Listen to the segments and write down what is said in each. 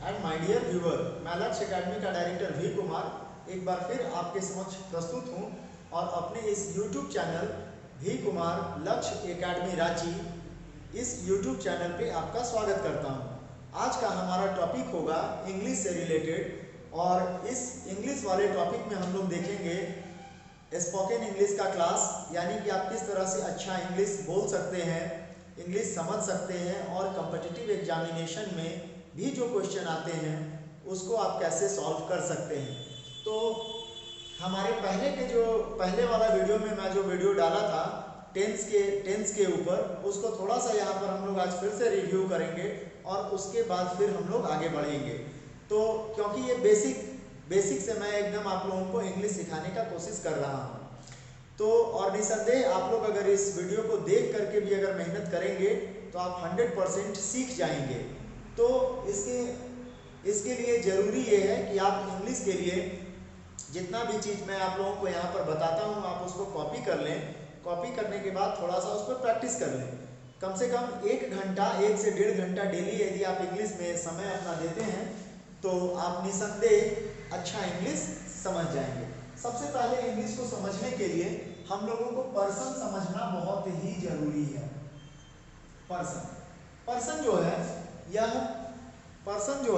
And my dear viewer, मैं लक्ष्य academy का डायरेक्टर वी कुमार एक बार फिर आपके समक्ष प्रस्तुत हूं और अपने इस यूट्यूब चैनल वी कुमार लक्ष्य एकेडमी रांची इस यूट्यूब चैनल पे आपका स्वागत करता हूं। आज का हमारा टॉपिक होगा इंग्लिश से रिलेटेड और इस इंग्लिश वाले टॉपिक में हम लोग देखेंगे स्पोकन इंग्लिश का क्लास, यानी कि आप किस तरह से अच्छा इंग्लिश बोल सकते हैं, इंग्लिश समझ सकते हैं और कॉम्पिटिटिव एग्जामिनेशन में भी जो क्वेश्चन आते हैं उसको आप कैसे सॉल्व कर सकते हैं। तो हमारे पहले वाला वीडियो में मैं जो वीडियो डाला था टेंस के ऊपर, उसको थोड़ा सा यहाँ पर हम लोग आज फिर से रिव्यू करेंगे और उसके बाद फिर हम लोग आगे बढ़ेंगे। तो क्योंकि ये बेसिक से मैं एकदम आप लोगों को इंग्लिश सिखाने का कोशिश कर रहा हूँ, तो और निसंदेह आप लोग अगर इस वीडियो को देख करके भी अगर मेहनत करेंगे तो आप 100% सीख जाएंगे। तो इसके लिए ज़रूरी ये है कि आप इंग्लिश के लिए जितना भी चीज़ मैं आप लोगों को यहाँ पर बताता हूँ आप उसको कॉपी कर लें। कॉपी करने के बाद थोड़ा सा उस पर प्रैक्टिस कर लें। कम से कम 1 से 1.5 घंटा डेली यदि आप इंग्लिश में समय अपना देते हैं तो आप निसंदेह अच्छा इंग्लिश समझ जाएंगे। सबसे पहले इंग्लिश को समझने के लिए हम लोगों को पर्सन समझना बहुत ही जरूरी है। पर्सन जो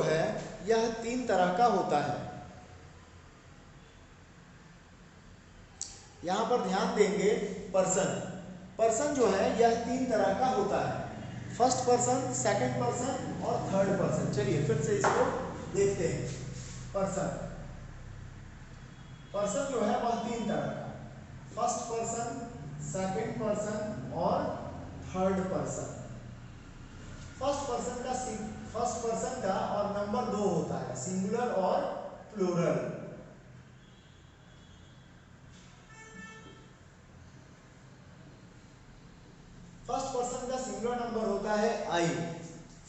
है यह 3 तरह का होता है। यहाँ पर ध्यान देंगे, पर्सन जो है यह 3 तरह का होता है। फर्स्ट पर्सन, सेकंड पर्सन और थर्ड पर्सन। चलिए फिर से इसको देखते हैं। पर्सन जो है वह 3 तरह का, फर्स्ट पर्सन, सेकंड पर्सन और थर्ड पर्सन। फर्स्ट पर्सन का और नंबर 2 होता है, सिंगुलर और प्लूरल। फर्स्ट पर्सन का सिंगुलर नंबर होता है आई,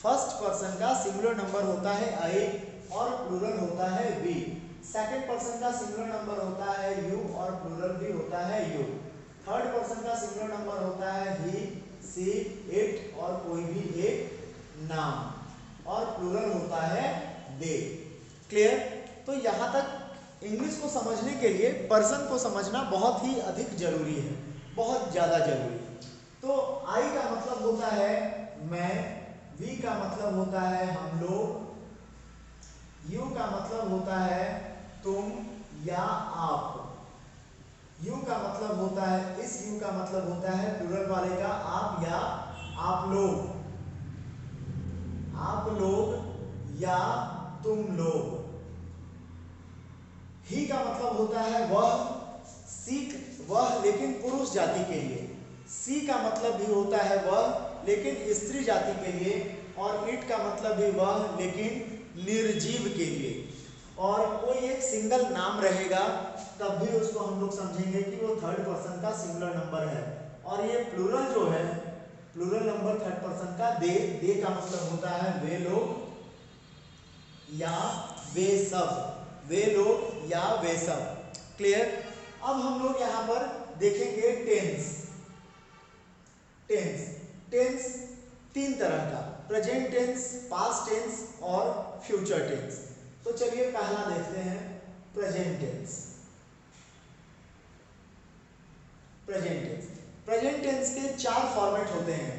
फर्स्ट पर्सन का सिंगुलर नंबर होता है आई और प्लूरल होता है वी। सेकंड पर्सन का सिंगुलर नंबर होता है यू और प्लूरल भी होता है यू। थर्ड पर्सन का सिंगुलर नंबर होता है ही, सी, इट और कोई भी एक नाम और प्लूरल होता है दे। क्लियर? तो यहाँ तक इंग्लिश को समझने के लिए पर्सन को समझना बहुत ही अधिक जरूरी है, बहुत ज्यादा जरूरी है। तो आई का मतलब होता है मैं, वी का मतलब होता है हम लोग, यू का मतलब होता है तुम या आप, यू का मतलब होता है, इस यू का मतलब होता है प्लूरल वाले का आप या आप लोग या तुम लोग। ही का मतलब होता है वह, वह लेकिन पुरुष जाति के लिए। सी का मतलब भी होता है वह लेकिन स्त्री जाति के लिए और इट का मतलब भी वह लेकिन निर्जीव के लिए। और कोई एक सिंगल नाम रहेगा तब भी उसको हम लोग समझेंगे कि वो थर्ड पर्सन का सिंगुलर नंबर है। और ये प्लूरल जो है, प्लूरल नंबर थर्ड पर्सन का दे का मतलब होता है वे लोग या वे सब, वे लोग या वे सब। क्लियर? अब हम लोग यहाँ पर देखेंगे टेंस 3 तरह का, प्रेजेंट टेंस, पास्ट टेंस और फ्यूचर टेंस। तो चलिए पहला देखते हैं प्रेजेंट टेंस। प्रेजेंट टेंस के 4 फॉर्मेट होते हैं।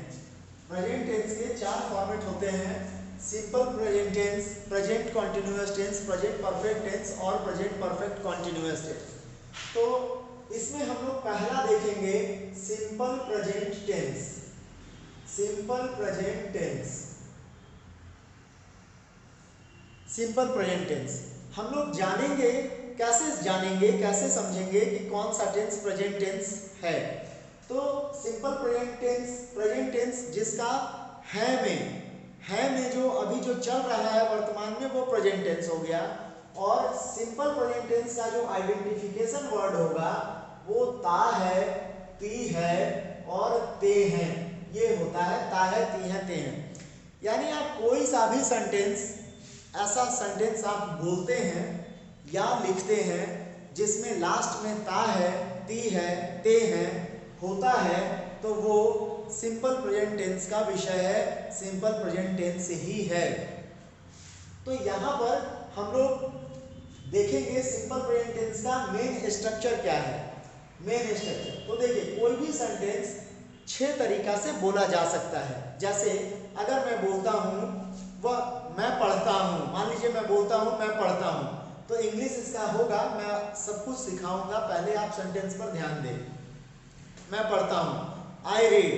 प्रेजेंट टेंस के 4 फॉर्मेट होते हैं, simple present tense, present continuous tense, present perfect tense और प्रेजेंट परफेक्ट कंटीन्यूअस टेंस। तो इसमें हम लोग पहला देखेंगे simple present tense. Simple present tense हम लोग कैसे समझेंगे कि कौन सा टेंस प्रेजेंट टेंस है। तो सिंपल प्रेजेंट टेंस जिसका है में जो अभी जो चल रहा है वर्तमान में वो प्रेजेंट टेंस हो गया। और सिंपल प्रेजेंट टेंस का जो आइडेंटिफिकेशन वर्ड होगा वो ता है, ती है और ते हैं। ये होता है ता है, ती है, ते हैं। यानी आप कोई सा भी ऐसा सेंटेंस आप बोलते हैं या लिखते हैं जिसमें लास्ट में ता है, ती है, ते हैं होता है, तो वो सिंपल प्रेजेंट टेंस का विषय है, सिंपल प्रेजेंट टेंस ही है। तो यहाँ पर हम लोग देखेंगे सिंपल प्रेजेंट टेंस का मेन स्ट्रक्चर क्या है। मेन स्ट्रक्चर तो देखिए, कोई भी सेंटेंस 6 तरीका से बोला जा सकता है। जैसे अगर मैं बोलता हूँ वह मैं पढ़ता हूँ, मान लीजिए मैं बोलता हूँ मैं पढ़ता हूँ, तो इंग्लिश इसका होगा, मैं सब कुछ सिखाऊंगा, पहले आप सेंटेंस पर ध्यान दें। मैं पढ़ता हूँ, आई रीड,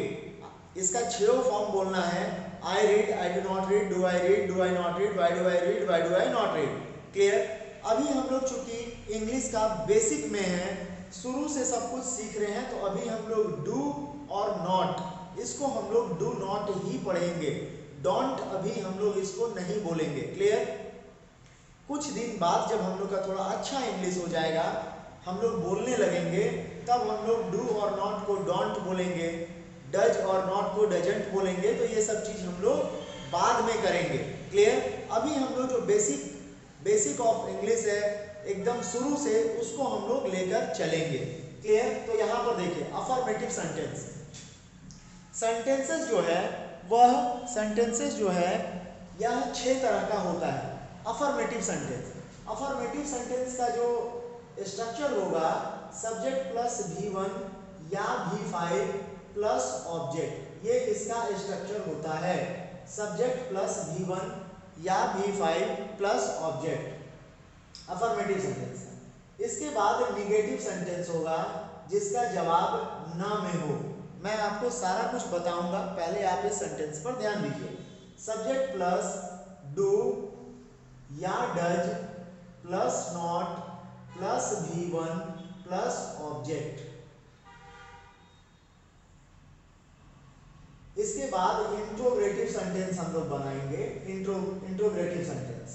इसका 6 फॉर्म बोलना है। I read, I do not read, do I read, do I not read, why do I read, why do I not read. Clear. अभी हम लोग चूंकि इंग्लिश का बेसिक में है, शुरू से सब कुछ सीख रहे हैं, तो अभी हम लोग डू और नॉट, इसको हम लोग डू नॉट ही पढ़ेंगे। डोंट अभी हम लोग इसको नहीं बोलेंगे। क्लियर। कुछ दिन बाद जब हम लोग का थोड़ा अच्छा इंग्लिश हो जाएगा, हम लोग बोलने लगेंगे, तब हम लोग डू और नॉट को डोंट बोलेंगे, डज और नॉट को डजंट बोलेंगे। तो ये सब चीज हम लोग बाद में करेंगे। क्लियर। अभी हम लोग जो बेसिक ऑफ इंग्लिश है, एकदम शुरू से, उसको हम लोग लेकर चलेंगे। क्लियर। तो यहाँ पर देखिए, अफर्मेटिव सेंटेंस, सेंटेंसेस जो है यह 6 तरह का होता है। अफर्मेटिव सेंटेंस का जो स्ट्रक्चर होगा, सब्जेक्ट प्लस V1 या V5 प्लस ऑब्जेक्ट, ये इसका स्ट्रक्चर होता है। सब्जेक्ट प्लस V1 या V5 plus object, affirmative sentence. इसके बाद निगेटिव सेंटेंस होगा, जिसका जवाब ना में हो। मैं आपको सारा कुछ बताऊंगा, पहले आप इस सेंटेंस पर ध्यान दीजिए। सब्जेक्ट प्लस डू या does plus not plus V1 plus object. इसके बाद इंट्रोग्रेटिव सेंटेंस हम लोग बनाएंगे। इंट्रोग्रेटिव सेंटेंस,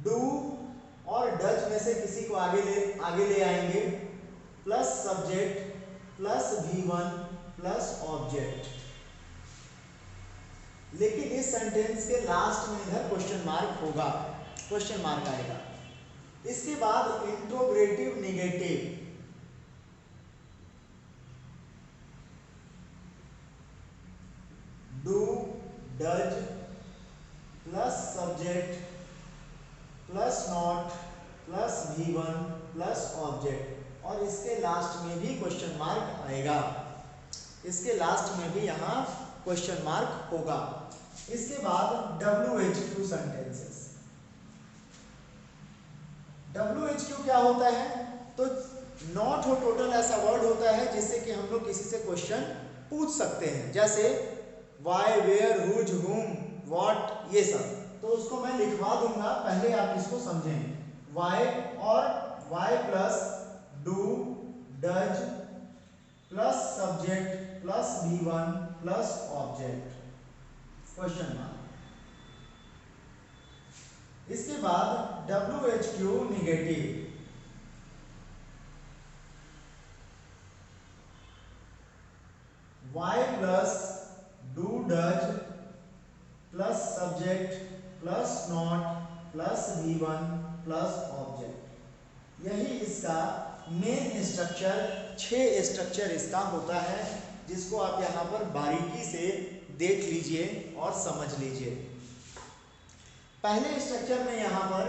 डू और डज में से किसी को आगे ले आएंगे, plus subject plus V1 plus object. लेकिन इस सेंटेंस के लास्ट में इधर क्वेश्चन मार्क होगा, क्वेश्चन मार्क आएगा। इसके बाद interrogative negative, do does plus subject plus not plus V1 plus object, और इसके लास्ट में भी क्वेश्चन मार्क आएगा। इसके लास्ट में भी यहाँ क्वेश्चन मार्क होगा। इसके बाद WH2 सेंटेंसेस। WH2 क्या होता है? तो नॉट हो टोटल ऐसा वर्ड होता है जिससे कि हम लोग किसी से क्वेश्चन पूछ सकते हैं, जैसे वाई, वेयर, हुज, हुम, व्हाट, ये सब। तो उसको मैं लिखवा दूंगा, पहले आप इसको समझें। वाई और why plus do does plus subject plus V1 plus object, question mark. इसके बाद WH2 negative, why plus do does plus subject plus not plus V1 plus object. यही इसका मेन स्ट्रक्चर, 6 स्ट्रक्चर इसका होता है, जिसको आप यहाँ पर बारीकी से देख लीजिए और समझ लीजिए। पहले स्ट्रक्चर में यहाँ पर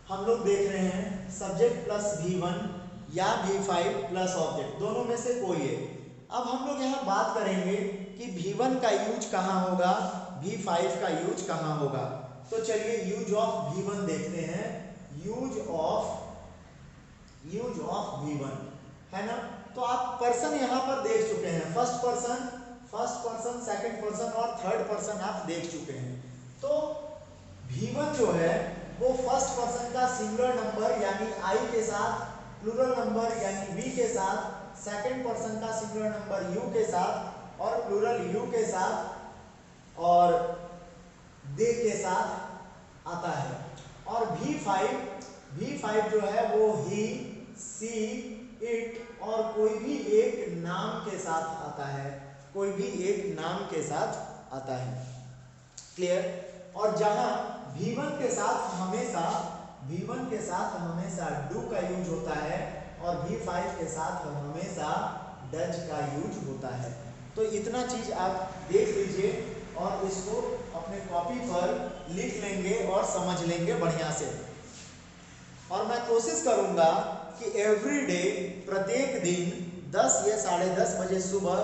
हम लोग देख रहे हैं सब्जेक्ट प्लस V1 या V5 प्लस ऑब्जेक्ट, दोनों में से कोई है। अब हम लोग यहाँ बात करेंगे कि V1 का यूज कहाँ होगा, V5 का यूज कहाँ होगा। तो चलिए यूज ऑफ V1 देखते हैं। यूज ऑफ V1 है ना। तो आप पर्सन यहाँ पर देख चुके हैं, फर्स्ट पर्सन, सेकंड पर्सन और थर्ड पर्सन आप देख चुके हैं। तो V1 जो है वो फर्स्ट पर्सन का सिंगुलर नंबर यानी I के साथ, प्लूरल नंबर यानी V के साथ, सेकंड पर्सन का सिंगुलर नंबर U के साथ और प्लूरल U के साथ और दे के साथ आता है। और V5 जो है वो ही, सी, इट और कोई भी एक नाम के साथ आता है, कोई भी एक नाम के साथ आता है। क्लियर। और जहां V1 के साथ हमेशा डू का यूज होता है और V5 के साथ हमेशा डज का यूज होता है। तो इतना चीज आप देख लीजिए और इसको अपने कॉपी पर लिख लेंगे और समझ लेंगे बढ़िया से। और मैं कोशिश करूंगा कि एवरीडे, प्रत्येक दिन 10 या 10:30 बजे सुबह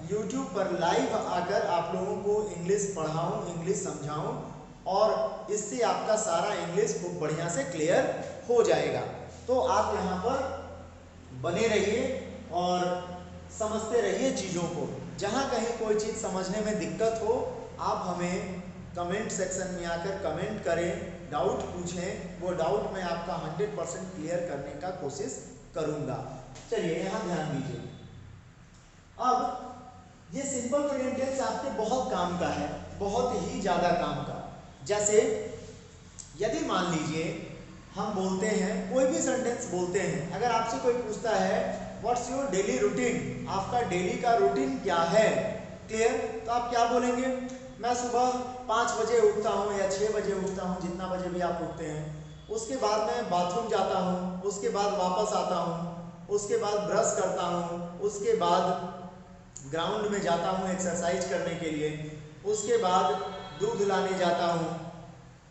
YouTube पर लाइव आकर आप लोगों को इंग्लिश पढ़ाऊं, इंग्लिश समझाऊं और इससे आपका सारा इंग्लिश खूब बढ़िया से क्लियर हो जाएगा। तो आप यहाँ पर बने रहिए और समझते रहिए चीज़ों को। जहाँ कहीं कोई चीज़ समझने में दिक्कत हो आप हमें कमेंट सेक्शन में आकर कमेंट करें, डाउट पूछें, वो डाउट मैं आपका 100% क्लियर करने का कोशिश करूँगा। चलिए यहाँ ध्यान दीजिए। अब ये सिंपल प्रेजेंट टेंस आपके बहुत काम का है, बहुत ही ज़्यादा काम का। जैसे यदि मान लीजिए हम बोलते हैं, कोई भी सेंटेंस बोलते हैं, अगर आपसे कोई पूछता है व्हाट्स योर डेली रूटीन, आपका डेली का रूटीन क्या है, क्लियर, तो आप क्या बोलेंगे? मैं सुबह 5 बजे उठता हूँ या 6 बजे उठता हूँ, जितना बजे भी आप उठते हैं। उसके बाद मैं बाथरूम जाता हूँ, उसके बाद वापस आता हूँ, उसके बाद ब्रश करता हूँ, उसके बाद ग्राउंड में जाता हूँ एक्सरसाइज करने के लिए, उसके बाद दूध लाने जाता हूँ,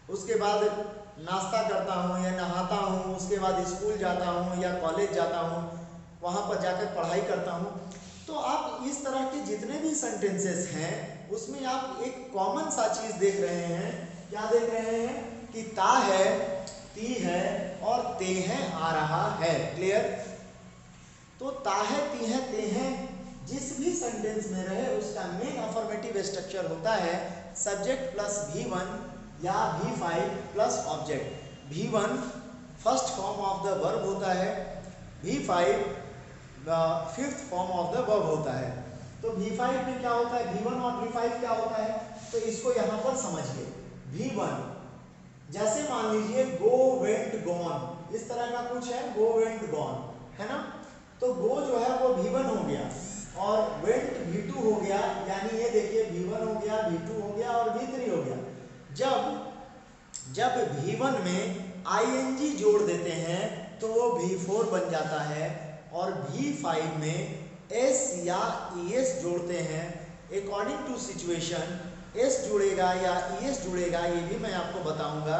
उसके बाद नाश्ता करता हूँ या नहाता हूँ, उसके बाद स्कूल जाता हूँ या कॉलेज जाता हूँ, वहाँ पर जाकर पढ़ाई करता हूँ। तो आप इस तरह के जितने भी सेंटेंसेस हैं उसमें आप एक कॉमन सा चीज़ देख रहे हैं। क्या देख रहे हैं? कि ता है, ती है और ते हैं आ रहा है, क्लियर। तो ता है, ती है, ते हैं जिस भी सेंटेंस में रहे उसका मेन अफर्मेटिव स्ट्रक्चर होता है सब्जेक्ट प्लस V1 या V5 plus object. V1 first form of the verb होता है, V5 fifth form of the verb होता है। तो V5 में क्या होता है, V1 और V5 क्या होता है, तो इसको यहाँ पर समझिए। V1 जैसे मान लीजिए गो वेंट गॉन, इस तरह का कुछ है, गो वेंट गॉन, है ना। तो गो जो है वो V1 हो गया और वेंट V2 हो गया, यानी ये देखिए V1 हो गया, V2 हो गया और V3 हो गया। जब V1 में ing जोड़ देते हैं तो वो V4 बन जाता है और V5 में S या ES जोड़ते हैं। अकॉर्डिंग टू सिचुएशन S जुड़ेगा या ES जुड़ेगा, ये भी मैं आपको बताऊंगा।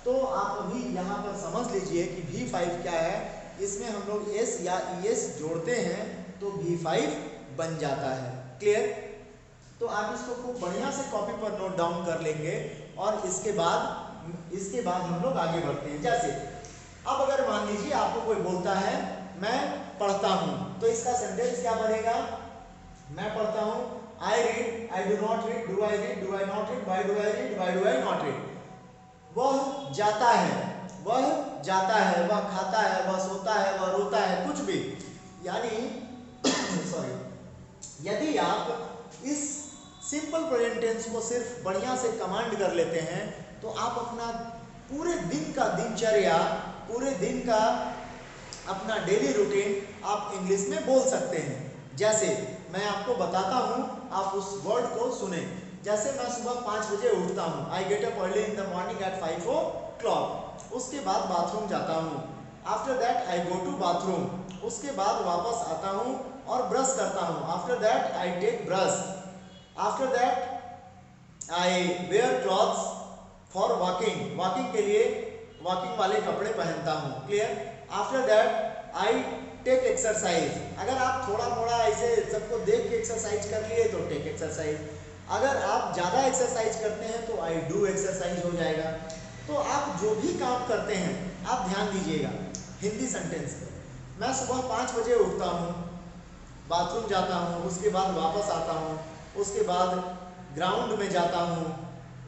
तो आप अभी यहाँ पर समझ लीजिए कि V5 क्या है, इसमें हम लोग S या ES जोड़ते हैं तो V5 बन जाता है, क्लियर। तो आप इसको खूब बढ़िया से कॉपी पर नोट डाउन कर लेंगे और इसके बाद हम लोग आगे बढ़ते हैं। जैसे अब अगर मान लीजिए आपको कोई बोलता है मैं पढ़ता हूँ, तो इसका सेंटेंस क्या बनेगा? मैं पढ़ता हूँ, I read, I do not read, do I read, do I not read, why do I read, why do I not read. वह जाता है, वह जाता है, वह खाता है, वह सोता है, वह रोता है, कुछ भी। यानी सॉरी, यदि आप इस सिंपल प्रेजेंट टेंस को सिर्फ बढ़िया से कमांड कर लेते हैं तो आप अपना पूरे दिन का दिनचर्या, पूरे दिन का अपना डेली रूटीन आप इंग्लिश में बोल सकते हैं। जैसे मैं आपको बताता हूँ, आप उस वर्ड को सुने। जैसे मैं सुबह 5 बजे उठता हूँ, I get up early in the morning at 5 o'clock। उसके बाद बाथरूम जाता हूँ, after that I go to bathroom. उसके बाद वापस आता हूँ और ब्रश करता हूँ, after that I take brush. After that I wear clothes for walking, walking के लिए वॉकिंग वाले कपड़े पहनता हूँ, clear. After that I take exercise. अगर आप थोड़ा थोड़ा ऐसे सबको देख के एक्सरसाइज कर लिए तो टेक एक्सरसाइज। अगर आप ज़्यादा एक्सरसाइज करते हैं तो आई डू एक्सरसाइज हो जाएगा। तो आप जो भी काम करते हैं आप ध्यान दीजिएगा हिंदी सेंटेंस पे। मैं सुबह 5 बजे उठता हूँ, बाथरूम जाता हूँ, उसके बाद वापस आता हूँ, उसके बाद ग्राउंड में जाता हूँ,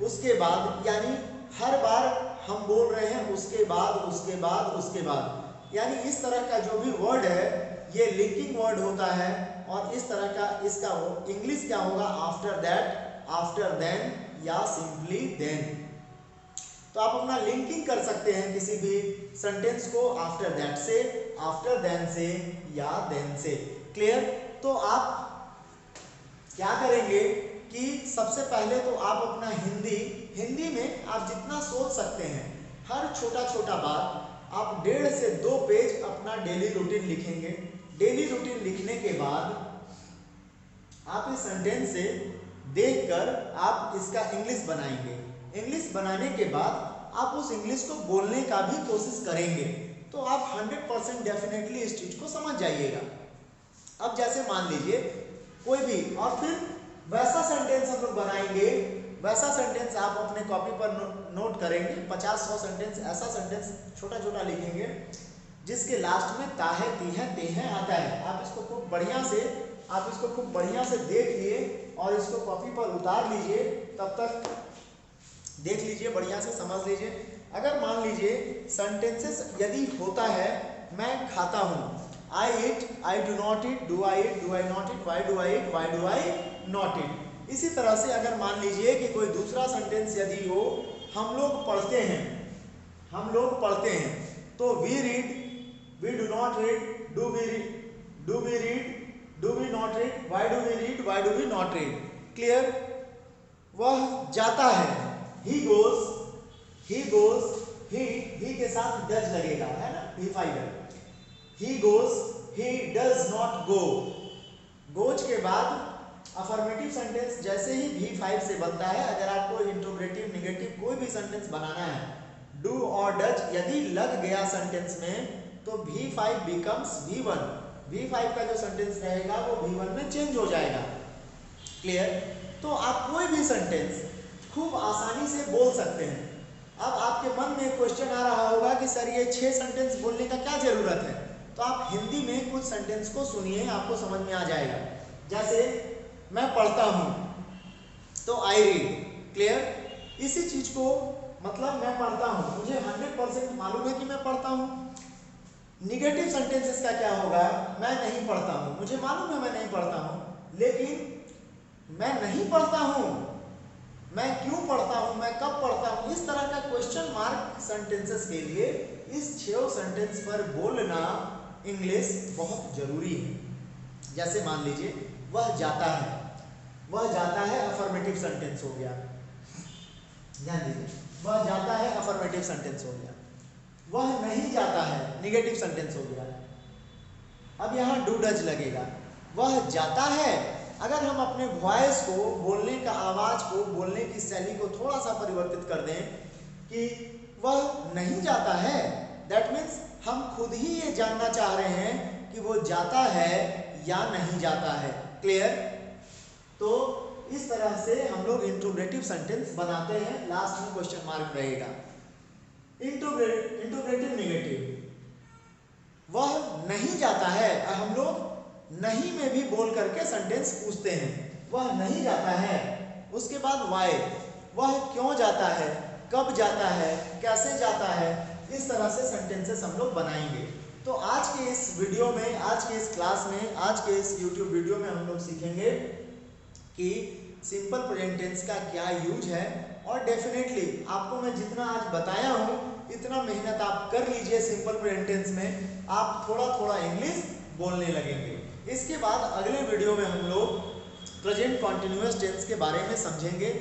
उसके बाद, यानी हर बार हम बोल रहे हैं उसके बाद, उसके बाद, उसके बाद। यानी इस तरह का जो भी वर्ड है ये लिंकिंग वर्ड होता है और इस तरह का इसका इंग्लिश क्या होगा? आफ्टर दैट, आफ्टर देन या सिंपली देन। तो आप अपना लिंकिंग कर सकते हैं किसी भी सेंटेंस को आफ्टर दैट से, आफ्टर देन से या देन से, क्लियर। तो आप क्या करेंगे कि सबसे पहले तो आप अपना हिंदी में आप जितना सोच सकते हैं, हर छोटा छोटा बात आप 1.5 से 2 पेज अपना डेली रूटीन लिखेंगे। डेली रूटीन लिखने के बाद आप इस सेंटेंस से देखकर आप इसका इंग्लिश बनाएंगे। इंग्लिश बनाने के बाद आप उस इंग्लिश को बोलने का भी कोशिश करेंगे, तो आप 100% डेफिनेटली इस चीज को समझ जाइएगा। अब जैसे मान लीजिए कोई भी, और फिर वैसा सेंटेंस हम लोग बनाएंगे, वैसा सेंटेंस आप अपने कॉपी पर नोट करेंगे। 50-100 सेंटेंस, ऐसा सेंटेंस छोटा छोटा लिखेंगे जिसके लास्ट में ता है, ती है, ते है आता है। आप इसको खूब बढ़िया से देखिए और इसको कॉपी पर उतार लीजिए। तब तक देख लीजिए, बढ़िया से समझ लीजिए। अगर मान लीजिए सेंटेंसेस यदि होता है मैं खाता हूँ, I eat, I do not eat, do I eat, do I not eat, why do I eat, why do I not eat. इसी तरह से अगर मान लीजिए कि कोई दूसरा सेंटेंस यदि हो, हम लोग पढ़ते हैं, तो we read, we do not read, do we read, do we not read, why do we read, why do we not read. Clear? वह जाता है, ही गोज, ही के साथ डज लगेगा, है ना, V5 है। He goes, he does not go. Goes के बाद अफर्मेटिव सेंटेंस जैसे ही V5 से बनता है, अगर आपको इंट्रोगेटिव, नेगेटिव कोई भी सेंटेंस बनाना है, डू और डज यदि लग गया सेंटेंस में, तो V5 बिकम्स V1। V5 का जो सेंटेंस रहेगा वो V1 में चेंज हो जाएगा। क्लियर? तो आप कोई भी सेंटेंस खूब आसानी से बोल सकते हैं। अब आपके मन में क्वेश्चन आ रहा होगा कि सर ये 6 सेंटेंस बोलने का क्या जरूरत है? तो आप हिंदी में कुछ सेंटेंस को सुनिए, आपको समझ में आ जाएगा। जैसे मैं पढ़ता हूँ, तो आई रीड। क्लियर? इसी चीज को मतलब मैं पढ़ता हूँ, मुझे 100% मालूम है कि मैं पढ़ता हूँ। निगेटिव सेंटेंसेस का क्या होगा? मैं नहीं पढ़ता हूँ, मुझे मालूम है मैं नहीं पढ़ता हूँ, लेकिन मैं नहीं पढ़ता हूँ, मैं क्यों पढ़ता हूँ, मैं कब पढ़ता हूँ। इस तरह का क्वेश्चन मार्क सेंटेंसेस के लिए इस 6 सेंटेंस पर बोलना इंग्लिश बहुत जरूरी है। जैसे मान लीजिए वह जाता है, वह जाता है अफर्मेटिव सेंटेंस हो गया। ध्यान दीजिए, वह जाता है अफर्मेटिव सेंटेंस हो गया। वह नहीं जाता है निगेटिव सेंटेंस हो गया। अब यहाँ डू डज लगेगा। वह जाता है, अगर हम अपने वॉइस को, बोलने का आवाज को, बोलने की शैली को थोड़ा सा परिवर्तित कर दें कि वह नहीं जाता है, दैट मीन्स हम खुद ही ये जानना चाह रहे हैं कि वो जाता है या नहीं जाता है। क्लियर? तो इस तरह से हम लोग इंट्रोगेटिव सेंटेंस बनाते हैं, लास्ट में क्वेश्चन मार्क रहेगा। इंट्रोगेटिव नेगेटिव, वह नहीं जाता है, हम लोग नहीं में भी बोल करके सेंटेंस पूछते हैं, वह नहीं जाता है। उसके बाद वाई, वह क्यों जाता है, कब जाता है, कैसे जाता है। इस तरह से सेंटेंसेस हम लोग बनाएंगे। तो आज के इस वीडियो में, आज के इस क्लास में, आज के इस YouTube वीडियो में हम लोग सीखेंगे कि सिंपल प्रेजेंट टेंस का क्या यूज है। और डेफिनेटली आपको मैं जितना आज बताया हूँ, इतना मेहनत आप कर लीजिए सिंपल प्रेजेंट टेंस में, आप थोड़ा थोड़ा इंग्लिश बोलने लगेंगे। इसके बाद अगले वीडियो में हम लोग प्रेजेंट कॉन्टिन्यूअस टेंस के बारे में समझेंगे,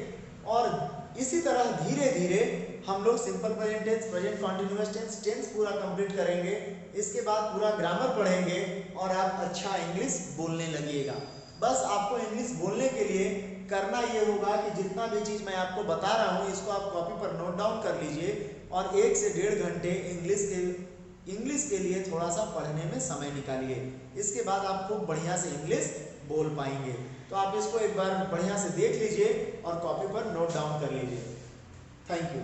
और इसी तरह धीरे धीरे हम लोग simple present tense, present continuous tense, tense पूरा कंप्लीट करेंगे। इसके बाद पूरा ग्रामर पढ़ेंगे और आप अच्छा इंग्लिश बोलने लगिएगा। बस आपको इंग्लिश बोलने के लिए करना ये होगा कि जितना भी चीज़ मैं आपको बता रहा हूँ, इसको आप कॉपी पर नोट डाउन कर लीजिए और 1 से 1.5 घंटे इंग्लिश के लिए थोड़ा सा पढ़ने में समय निकालिए। इसके बाद आप खूब बढ़िया से इंग्लिश बोल पाएंगे। तो आप इसको एक बार बढ़िया से देख लीजिए और कॉपी पर नोट डाउन कर लीजिए। Thank you.